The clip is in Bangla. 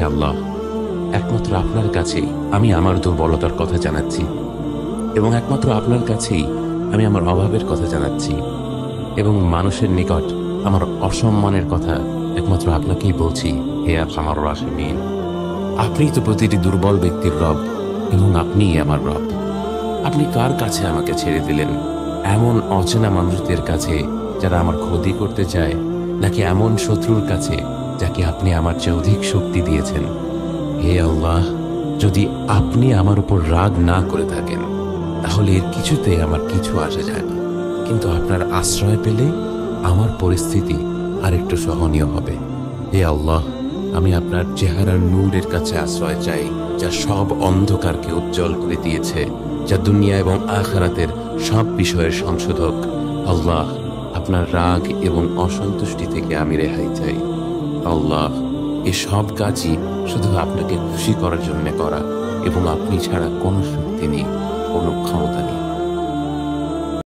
আল্লাহ, একমাত্র আপনার কাছেই আমি আমার দুর্বলতার কথা জানাচ্ছি এবং একমাত্র আপনার কাছেই আমি আমার অভাবের কথা জানাচ্ছি এবং মানুষের নিকট আমার অসম্মানের কথা একমাত্র আপনাকেই বলছি। হে আরহামার রাহিমিন, আপনিই তো প্রতিটি দুর্বল ব্যক্তির রব এবং আপনিই আমার রব। আপনি কার কাছে আমাকে ছেড়ে দিলেন? এমন অচেনা মানুষদের কাছে যারা আমার ক্ষতি করতে চায়, নাকি এমন শত্রুর কাছে যাকে আপনি আমার চেয়ে অধিক শক্তি দিয়েছেন? হে আল্লাহ, যদি আপনি আমার উপর রাগ না করে থাকেন তাহলে এর কিছুতে আমার কিছু আসে যায় না, কিন্তু আপনার আশ্রয় পেলে আমার পরিস্থিতি আরেকটু সহনীয় হবে। হে আল্লাহ, আমি আপনার চেহারার নূরের কাছে আশ্রয় চাই, যা সব অন্ধকারকে উজ্জ্বল করে দিয়েছে, যা দুনিয়া এবং আখিরাতের সব বিষয়ের সংশোধক। আল্লাহ, আপনার রাগ এবং অসন্তুষ্টি থেকে আমি রেহাই চাই। আল্লাহ, এ সব কাজই শুধু আপনাকে খুশি করার জন্য করা এবং আপনি ছাড়া কোনো শক্তি নেই, কোনো ক্ষমতা নেই।